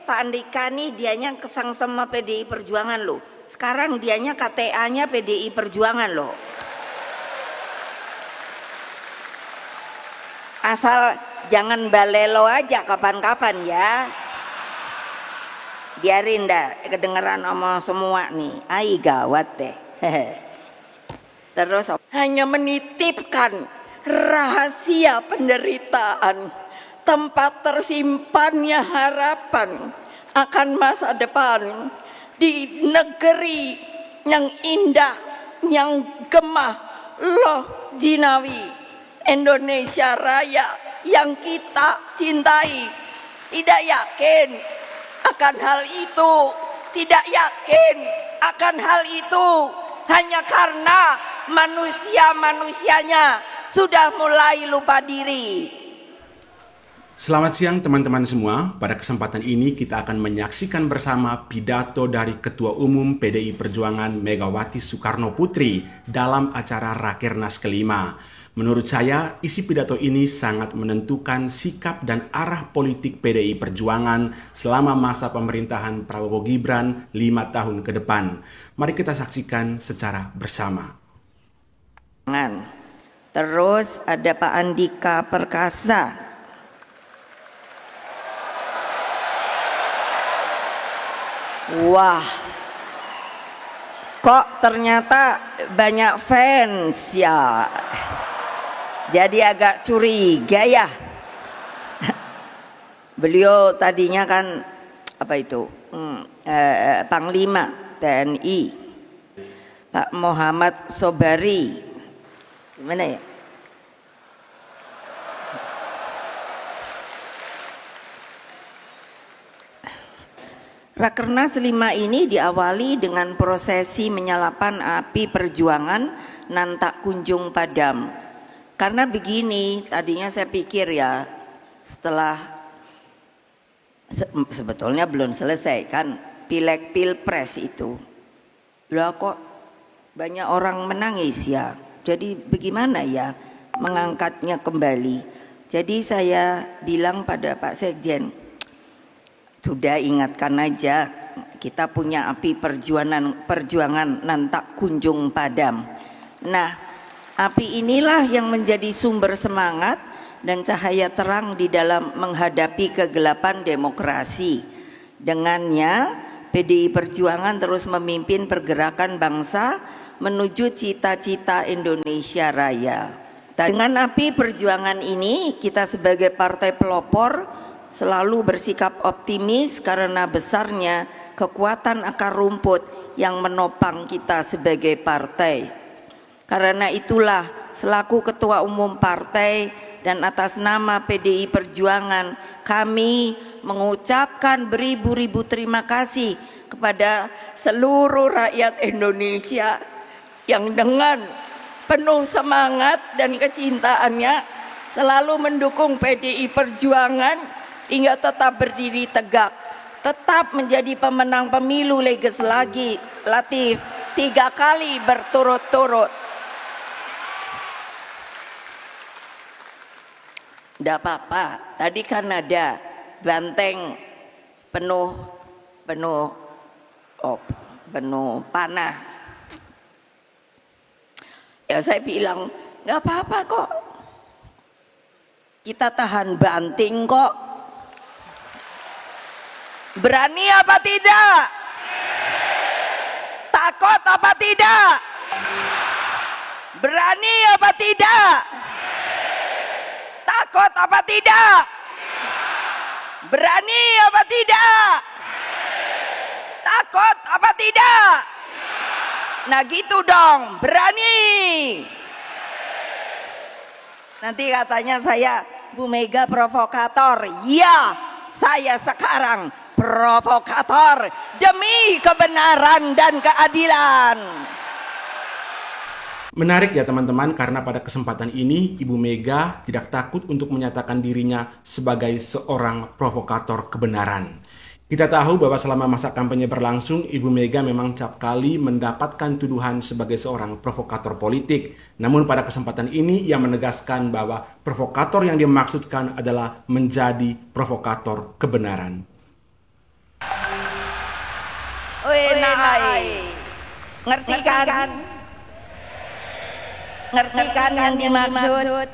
Pak Andika nih dianya kesang sama PDI Perjuangan loh. Sekarang dianya KTA-nya PDI Perjuangan loh. Asal jangan balelo aja kapan-kapan ya. Biarin dah kedengeran omong semua nih. Ai gawat deh. Terus hanya menitipkan rahasia penderitaan, tempat tersimpannya harapan akan masa depan di negeri yang indah, yang gemah, loh jinawi Indonesia Raya yang kita cintai. Tidak yakin akan hal itu, tidak yakin akan hal itu hanya karena manusia-manusianya sudah mulai lupa diri. Selamat siang teman-teman semua. Pada kesempatan ini kita akan menyaksikan bersama pidato dari Ketua Umum PDI Perjuangan Megawati Soekarno Putri dalam acara Rakernas kelima. Menurut saya, isi pidato ini sangat menentukan sikap dan arah politik PDI Perjuangan selama masa pemerintahan Prabowo Gibran 5 tahun ke depan. Mari kita saksikan secara bersama. Terus ada Pak Andika Perkasa. Wah, kok ternyata banyak fans ya. Jadi agak curiga ya. Beliau tadinya kan Panglima TNI, Pak Muhammad Sobari. Gimana ya? Rakernas 5 ini diawali dengan prosesi menyalakan api perjuangan nan tak kunjung padam. Karena begini, tadinya saya pikir ya, setelah sebetulnya belum selesai kan pileg pilpres itu. Lah kok banyak orang menangis ya. Jadi bagaimana ya mengangkatnya kembali. Jadi saya bilang pada Pak Sekjen, sudah ingatkan aja, kita punya api perjuangan nan tak kunjung padam. Nah, api inilah yang menjadi sumber semangat dan cahaya terang di dalam menghadapi kegelapan demokrasi. Dengannya, PDI Perjuangan terus memimpin pergerakan bangsa menuju cita-cita Indonesia Raya. Dengan api perjuangan ini, kita sebagai partai pelopor selalu bersikap optimis karena besarnya kekuatan akar rumput yang menopang kita sebagai partai. Karena itulah selaku Ketua Umum Partai dan atas nama PDI Perjuangan kami mengucapkan beribu-ribu terima kasih kepada seluruh rakyat Indonesia yang dengan penuh semangat dan kecintaannya selalu mendukung PDI Perjuangan hingga tetap berdiri tegak, tetap menjadi pemenang pemilu legislatif 3 kali berturut-turut. Tidak apa-apa, tadi kan ada banteng penuh panah. Ya saya bilang nggak apa-apa kok, kita tahan banting kok. Berani apa tidak? Takut apa tidak? Berani apa tidak? Takut apa tidak? Berani apa tidak? Takut apa tidak? Nah gitu dong, berani. Nanti katanya saya Bu Mega provokator. Ya, saya sekarang provokator demi kebenaran dan keadilan. Menarik ya teman-teman, karena pada kesempatan ini Ibu Mega tidak takut untuk menyatakan dirinya sebagai seorang provokator kebenaran. Kita tahu bahwa selama masa kampanye berlangsung, Ibu Mega memang cap kali mendapatkan tuduhan sebagai seorang provokator politik. Namun pada kesempatan ini ia menegaskan bahwa provokator yang dimaksudkan adalah menjadi provokator kebenaran. Ngerti kan? Ngerti kan yang dimaksud?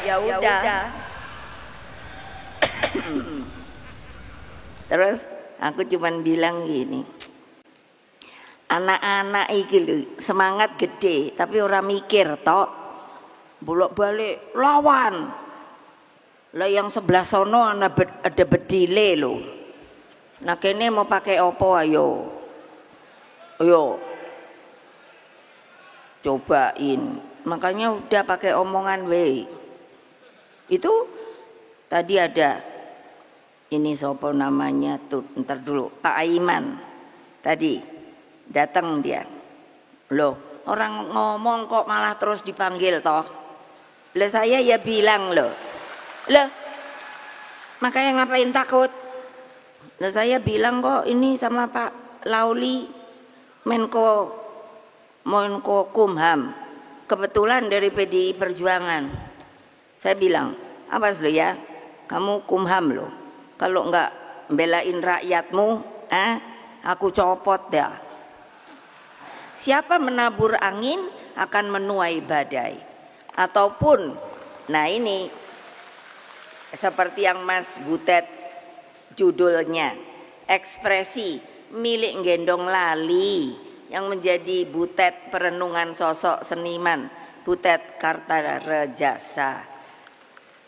Ya udah. Terus aku cuman bilang gini, anak-anak iki lho semangat gede tapi orang mikir tok, bolak-balik lawan. Lah yang sebelah sono ada bedile lho. Nah kene mau pakai opo ayo? Ayo. Cobain. Makanya udah pakai omongan we. Itu tadi ada ini sopo namanya tuh, ntar dulu Pak Aiman tadi datang dia. Loh, orang ngomong kok malah terus dipanggil toh. Lah saya ya bilang loh. Loh, makanya ngapain takut? Lah saya bilang kok ini sama Pak Lauli Menko Kumham, kebetulan dari PDI Perjuangan. Saya bilang, awas lo ya, kamu Kumham lo. Kalau enggak belain rakyatmu, aku copot dah. Siapa menabur angin akan menuai badai. Ataupun, nah ini seperti yang Mas Butet judulnya, ekspresi milik gendong lali yang menjadi Butet perenungan sosok seniman Butet Kartarejasa.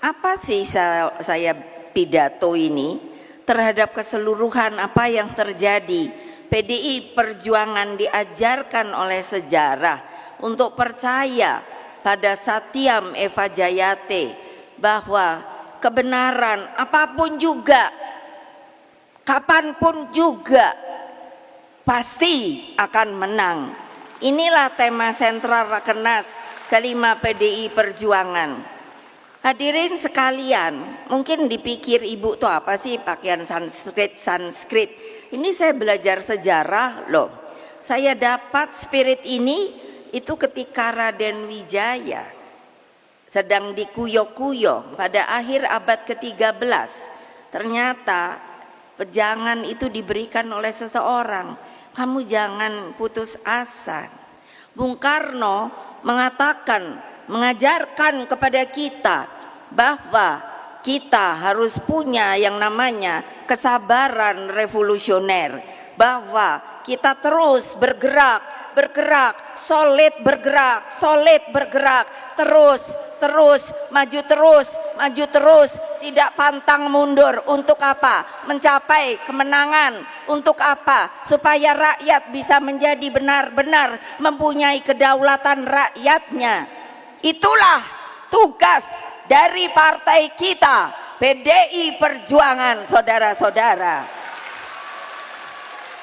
Apa sih saya pidato ini terhadap keseluruhan apa yang terjadi? PDI Perjuangan diajarkan oleh sejarah untuk percaya pada Satyam Eva Jayate bahwa kebenaran apapun juga, kapanpun juga pasti akan menang. Inilah tema sentral Rakernas kelima PDI Perjuangan. Hadirin sekalian, mungkin dipikir ibu tuh apa sih pakaian Sanskrit. Ini saya belajar sejarah loh. Saya dapat spirit ini itu ketika Raden Wijaya sedang dikuyok-kuyok pada akhir abad ke-13. Ternyata pejangan itu diberikan oleh seseorang. Kamu jangan putus asa. Bung Karno mengajarkan kepada kita bahwa kita harus punya yang namanya kesabaran revolusioner, bahwa kita terus bergerak, solid bergerak, terus maju terus, tidak pantang mundur. Untuk apa? Mencapai kemenangan. Untuk apa? Supaya rakyat bisa menjadi benar-benar mempunyai kedaulatan rakyatnya. Itulah tugas dari partai kita, PDI Perjuangan, saudara-saudara.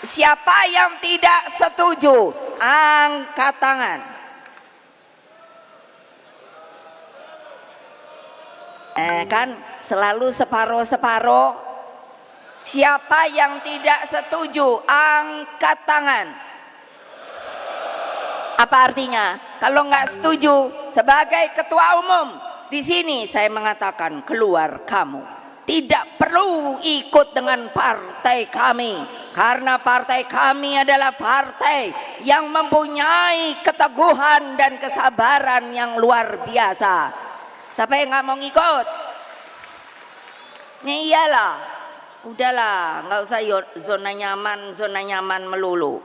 Siapa yang tidak setuju, angkat tangan. Kan selalu separuh-separuh. Siapa yang tidak setuju, angkat tangan. Apa artinya? Kalau nggak setuju, sebagai ketua umum di sini saya mengatakan keluar kamu. Tidak perlu ikut dengan partai kami, karena partai kami adalah partai yang mempunyai keteguhan dan kesabaran yang luar biasa. Siapa yang nggak mau ngikut? Ya iyalah, udahlah, nggak usah zona nyaman melulu.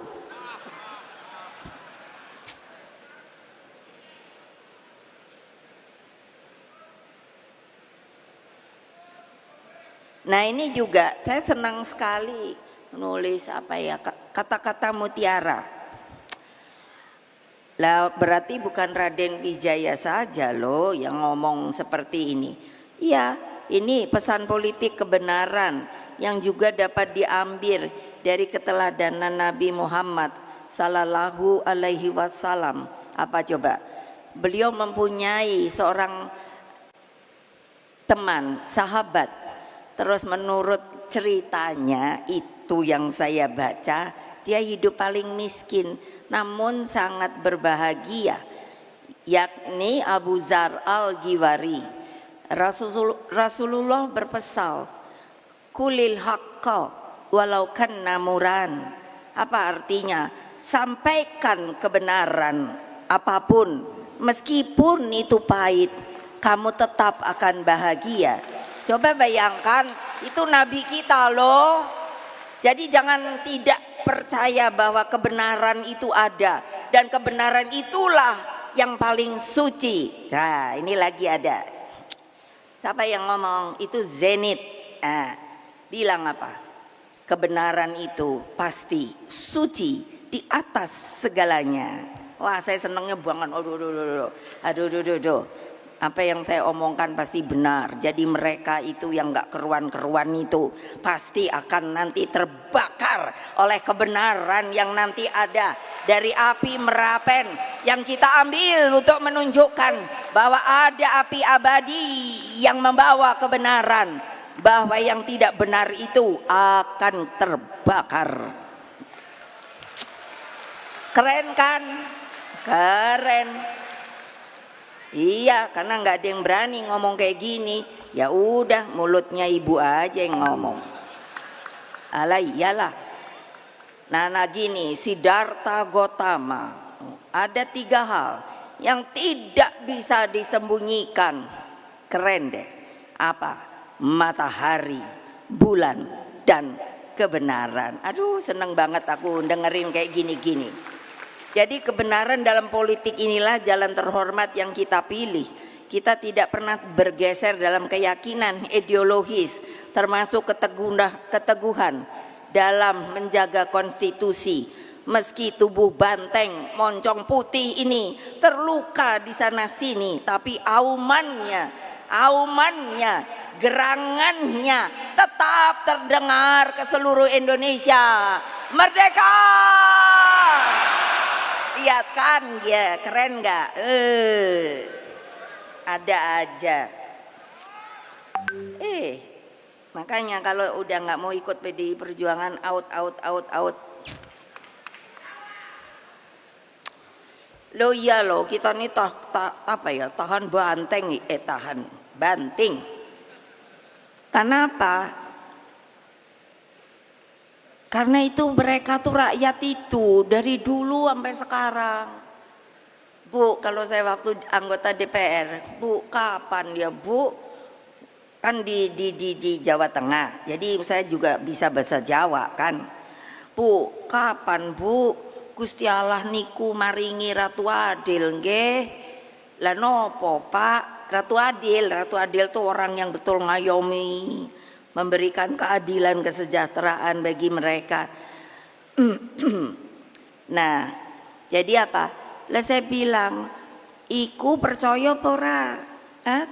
Nah ini juga saya senang sekali menulis kata-kata mutiara. Lah berarti bukan Raden Wijaya saja loh yang ngomong seperti ini. Iya, ini pesan politik kebenaran yang juga dapat diambil dari keteladanan Nabi Muhammad Sallallahu Alaihi Wasallam. Apa coba? Beliau mempunyai seorang teman, sahabat. Terus menurut ceritanya itu yang saya baca, dia hidup paling miskin namun sangat berbahagia, yakni Abu Dzar Al-Ghifari. Rasulullah berpesan, kulil haqqa walau kanna muran. Apa artinya? Sampaikan kebenaran apapun, meskipun itu pahit, kamu tetap akan bahagia. Coba bayangkan, itu nabi kita loh. Jadi jangan tidak percaya bahwa kebenaran itu ada, dan kebenaran itulah yang paling suci. Nah, ini lagi ada. Siapa yang ngomong? Itu Zenit. Bilang apa? Kebenaran itu pasti suci di atas segalanya. Wah, saya senangnya banget. Aduh. Apa yang saya omongkan pasti benar. Jadi mereka itu yang gak keruan-keruan itu pasti akan nanti terbakar oleh kebenaran yang nanti ada dari api Merapen yang kita ambil untuk menunjukkan bahwa ada api abadi yang membawa kebenaran, bahwa yang tidak benar itu akan terbakar. Keren kan? Keren. Iya, karena nggak ada yang berani ngomong kayak gini. Ya udah, mulutnya ibu aja yang ngomong. Alah iyalah. Nah gini, Siddhartha Gautama, ada 3 hal yang tidak bisa disembunyikan. Keren deh. Apa? Matahari, bulan, dan kebenaran. Aduh, seneng banget aku dengerin kayak gini-gini. Jadi kebenaran dalam politik inilah jalan terhormat yang kita pilih. Kita tidak pernah bergeser dalam keyakinan ideologis, termasuk keteguhan dalam menjaga konstitusi. Meski tubuh banteng moncong putih ini terluka di sana sini, tapi aumannya, gerangannya tetap terdengar ke seluruh Indonesia. Merdeka! Lihat kan ya, keren gak? Ada aja. Makanya kalau udah gak mau ikut PDI Perjuangan, out. Lo iya lo, kita nih tahan banting. Kenapa? Karena itu mereka tuh rakyat itu dari dulu sampai sekarang. Bu, kalau saya waktu anggota DPR, Bu, kapan ya Bu? Kan di Jawa Tengah. Jadi saya juga bisa bahasa Jawa kan. Bu, kapan Bu? Gusti Allah niku maringi Ratu Adil nggih. Lah nopo Pak? Ratu Adil tuh orang yang betul ngayomi, memberikan keadilan kesejahteraan bagi mereka. Nah, jadi apa? Lah saya bilang, iku percaya apa ora?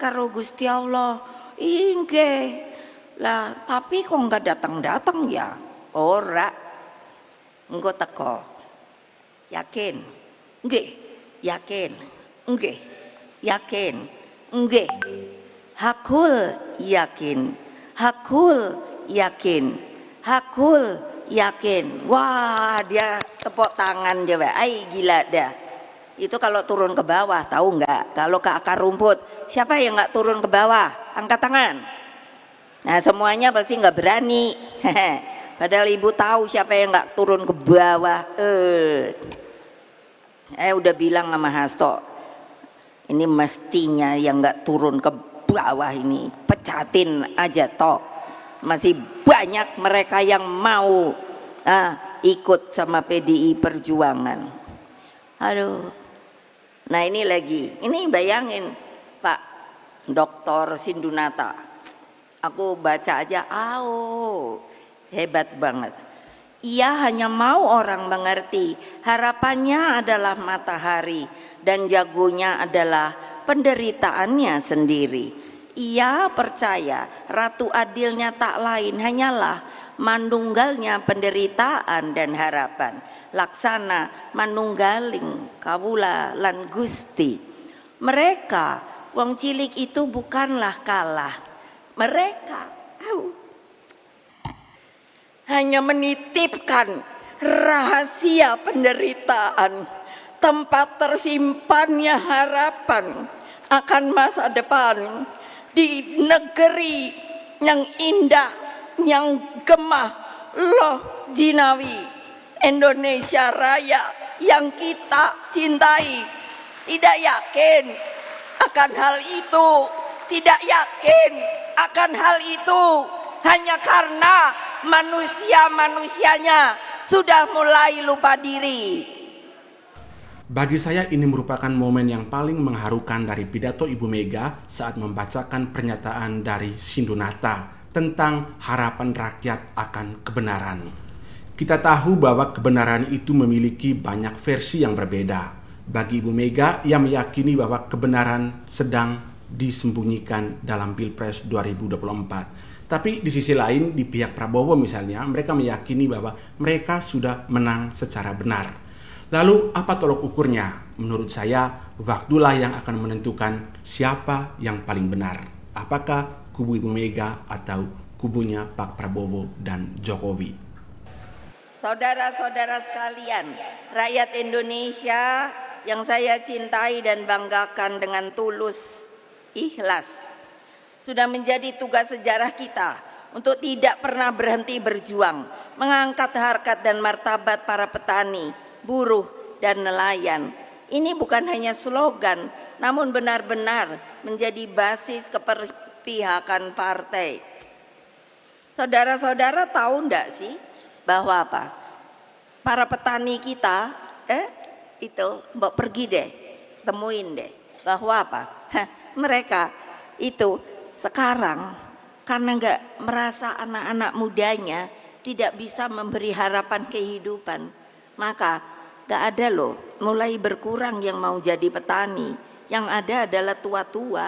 Karo Gusti Allah. Inggih. Lah, tapi kok enggak datang-datang ya? Ora. Engko teko. Yakin? Nggih. Yakin? Nggih. Yakin? Nggih. Hakul yakin. Hakul yakin. Wah, dia tepuk tangan coba. Gila dah. Itu kalau turun ke bawah, tahu nggak? Kalau ke akar rumput, siapa yang nggak turun ke bawah? Angkat tangan. Nah, semuanya pasti nggak berani. Padahal ibu tahu siapa yang nggak turun ke bawah. Udah bilang sama Hasto, ini mestinya yang nggak turun ke bawah ini pecatin aja toh. Masih banyak mereka yang mau ikut sama PDI Perjuangan. Aduh. Nah ini lagi, ini bayangin Pak Dr. Sindunata, aku baca aja, hebat banget. Ia hanya mau orang mengerti, harapannya adalah matahari dan jagonya adalah penderitaannya sendiri. Ia percaya Ratu Adilnya tak lain hanyalah manunggalnya penderitaan dan harapan. Laksana manunggaling kawula lan Gusti. Mereka wong cilik itu bukanlah kalah. Mereka hanya menitipkan rahasia penderitaan, tempat tersimpannya harapan akan masa depan di negeri yang indah, yang gemah, loh Jinawi, Indonesia Raya yang kita cintai tidak yakin akan hal itu, tidak yakin akan hal itu hanya karena manusia-manusianya sudah mulai lupa diri. Bagi saya ini merupakan momen yang paling mengharukan dari pidato Ibu Mega saat membacakan pernyataan dari Sindunata tentang harapan rakyat akan kebenaran. Kita tahu bahwa kebenaran itu memiliki banyak versi yang berbeda. Bagi Ibu Mega, ia meyakini bahwa kebenaran sedang disembunyikan dalam Pilpres 2024. Tapi di sisi lain, di pihak Prabowo misalnya, mereka meyakini bahwa mereka sudah menang secara benar. Lalu apa tolok ukurnya? Menurut saya, waktulah yang akan menentukan siapa yang paling benar. Apakah kubu Ibu Mega atau kubunya Pak Prabowo dan Jokowi? Saudara-saudara sekalian, rakyat Indonesia yang saya cintai dan banggakan dengan tulus, ikhlas, sudah menjadi tugas sejarah kita untuk tidak pernah berhenti berjuang, mengangkat harkat dan martabat para petani, buruh, dan nelayan. Ini bukan hanya slogan, namun benar-benar menjadi basis keperpihakan partai. Saudara-saudara tahu enggak sih bahwa apa? Para petani kita, itu, mbak pergi deh, temuin deh, bahwa apa? Mereka itu sekarang karena enggak merasa anak-anak mudanya tidak bisa memberi harapan kehidupan, maka gak ada loh, mulai berkurang yang mau jadi petani. Yang ada adalah tua-tua.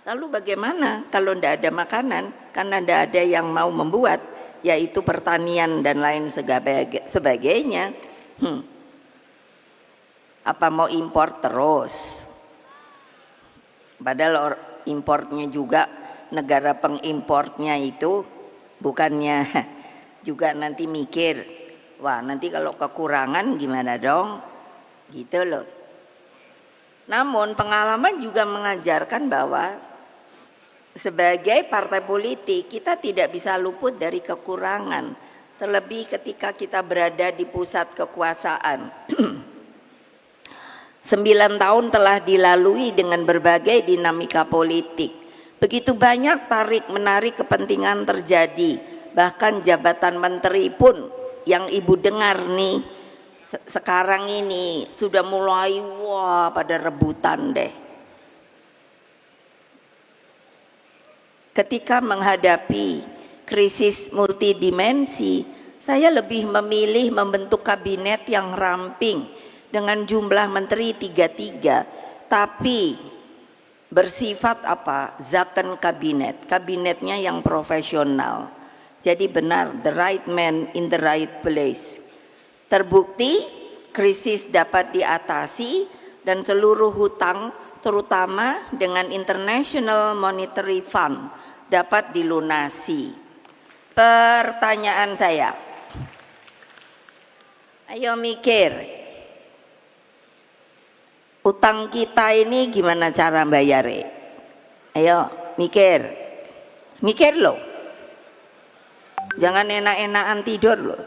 Lalu bagaimana kalau tidak ada makanan? Karena tidak ada yang mau membuat, yaitu pertanian dan lain sebagainya. Apa mau impor terus? Padahal importnya juga, negara pengimportnya itu bukannya juga nanti mikir, wah nanti kalau kekurangan gimana dong, gitu loh. Namun pengalaman juga mengajarkan bahwa sebagai partai politik kita tidak bisa luput dari kekurangan, terlebih ketika kita berada di pusat kekuasaan. 9 tahun telah dilalui dengan berbagai dinamika politik. Begitu banyak tarik menarik kepentingan terjadi, bahkan jabatan menteri pun yang ibu dengar nih sekarang ini sudah mulai pada rebutan deh. Ketika menghadapi krisis multidimensi, saya lebih memilih membentuk kabinet yang ramping dengan jumlah menteri 33, tapi bersifat apa? Zakon kabinet, kabinetnya yang profesional. Jadi benar, the right man in the right place. Terbukti krisis dapat diatasi dan seluruh hutang terutama dengan International Monetary Fund dapat dilunasi. Pertanyaan saya, ayo mikir, utang kita ini gimana cara bayarnya? Ayo mikir, mikir loh. Jangan enak-enakan tidur loh.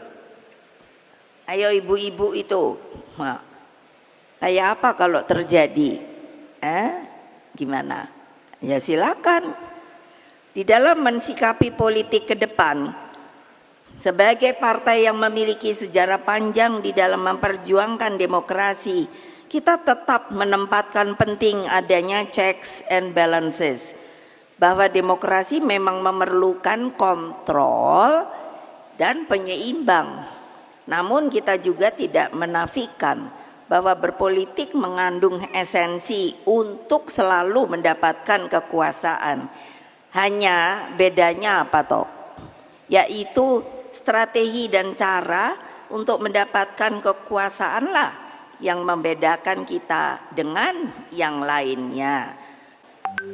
Ayo ibu-ibu itu, kayak apa kalau terjadi? Gimana? Ya silakan. Di dalam mensikapi politik ke depan, sebagai partai yang memiliki sejarah panjang di dalam memperjuangkan demokrasi, kita tetap menempatkan penting adanya checks and balances. Bahwa demokrasi memang memerlukan kontrol dan penyeimbang. Namun kita juga tidak menafikan bahwa berpolitik mengandung esensi untuk selalu mendapatkan kekuasaan. Hanya bedanya apa toh? Yaitu strategi dan cara untuk mendapatkan kekuasaanlah yang membedakan kita dengan yang lainnya.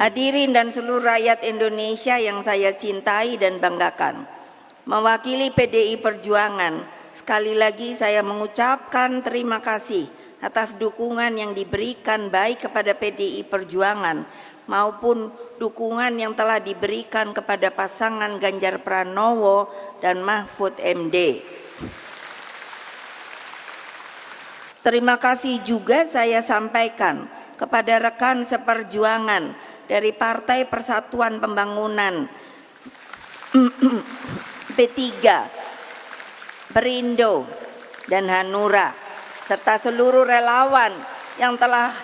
Hadirin dan seluruh rakyat Indonesia yang saya cintai dan banggakan, mewakili PDI Perjuangan, sekali lagi saya mengucapkan terima kasih atas dukungan yang diberikan baik kepada PDI Perjuangan maupun dukungan yang telah diberikan kepada pasangan Ganjar Pranowo dan Mahfud MD. Terima kasih juga saya sampaikan kepada rekan seperjuangan dari Partai Persatuan Pembangunan, P3, Perindo, dan Hanura, serta seluruh relawan yang telah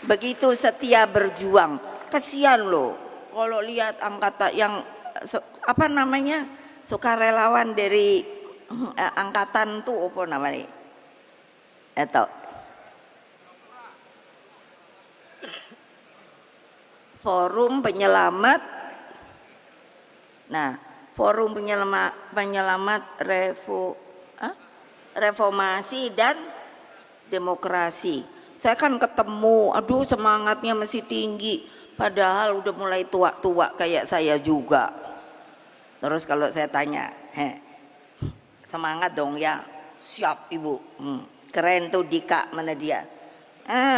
begitu setia berjuang. Kasihan loh kalau lihat angkatan yang sukarelawan dari angkatan tuh apa namanya? Atau Forum Penyelamat. Nah, Forum Penyelamat Reformasi dan Demokrasi. Saya kan ketemu, aduh semangatnya masih tinggi, padahal udah mulai tua-tua kayak saya juga. Terus kalau saya tanya, semangat dong ya, siap ibu. Keren tuh Dika, mana dia?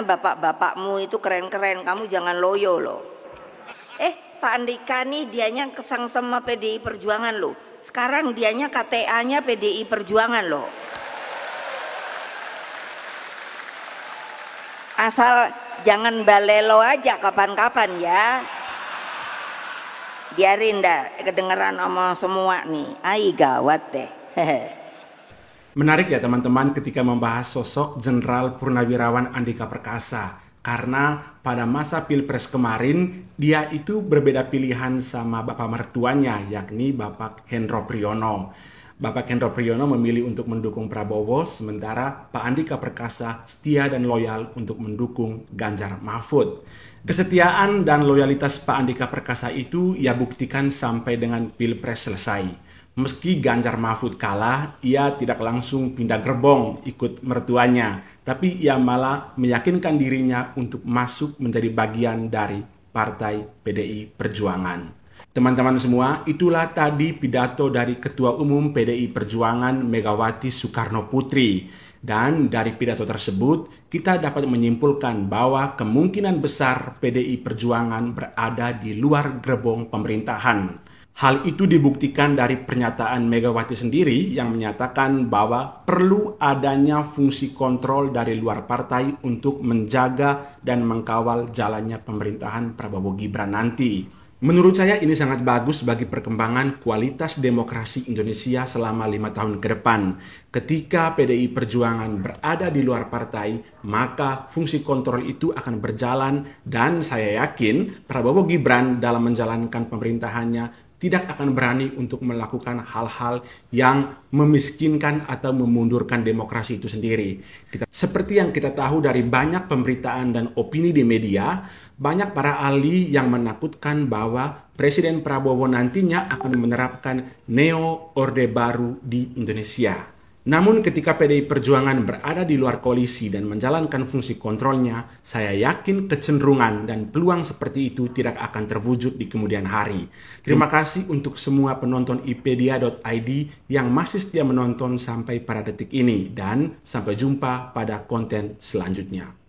Bapak-bapakmu itu keren-keren, kamu jangan loyo loh. Pak Andika nih dianya kesang sama PDI Perjuangan loh. Sekarang dianya KTA-nya PDI Perjuangan loh. Asal jangan balelo aja kapan-kapan ya. Biarin dah kedengeran sama semua nih. Ai gawat deh. Menarik ya teman-teman ketika membahas sosok Jenderal Purnawirawan Andika Perkasa. Karena pada masa Pilpres kemarin, dia itu berbeda pilihan sama bapak mertuanya, yakni Bapak Hendro Priyono. Bapak Hendro Priyono memilih untuk mendukung Prabowo, sementara Pak Andika Perkasa setia dan loyal untuk mendukung Ganjar Mahfud. Kesetiaan dan loyalitas Pak Andika Perkasa itu ia buktikan sampai dengan Pilpres selesai. Meski Ganjar Mahfud kalah, ia tidak langsung pindah gerbong ikut mertuanya, tapi ia malah meyakinkan dirinya untuk masuk menjadi bagian dari Partai PDI Perjuangan. Teman-teman semua, itulah tadi pidato dari Ketua Umum PDI Perjuangan Megawati Soekarno Putri. Dan dari pidato tersebut, kita dapat menyimpulkan bahwa kemungkinan besar PDI Perjuangan berada di luar gerbong pemerintahan. Hal itu dibuktikan dari pernyataan Megawati sendiri yang menyatakan bahwa perlu adanya fungsi kontrol dari luar partai untuk menjaga dan mengkawal jalannya pemerintahan Prabowo Gibran nanti. Menurut saya ini sangat bagus bagi perkembangan kualitas demokrasi Indonesia selama 5 tahun ke depan. Ketika PDI Perjuangan berada di luar partai, maka fungsi kontrol itu akan berjalan dan saya yakin Prabowo Gibran dalam menjalankan pemerintahannya tidak akan berani untuk melakukan hal-hal yang memiskinkan atau memundurkan demokrasi itu sendiri. Seperti yang kita tahu dari banyak pemberitaan dan opini di media, banyak para ahli yang menakutkan bahwa Presiden Prabowo nantinya akan menerapkan Neo Orde Baru di Indonesia. Namun ketika PDI Perjuangan berada di luar koalisi dan menjalankan fungsi kontrolnya, saya yakin kecenderungan dan peluang seperti itu tidak akan terwujud di kemudian hari. Terima kasih untuk semua penonton ipedia.id yang masih setia menonton sampai pada detik ini dan sampai jumpa pada konten selanjutnya.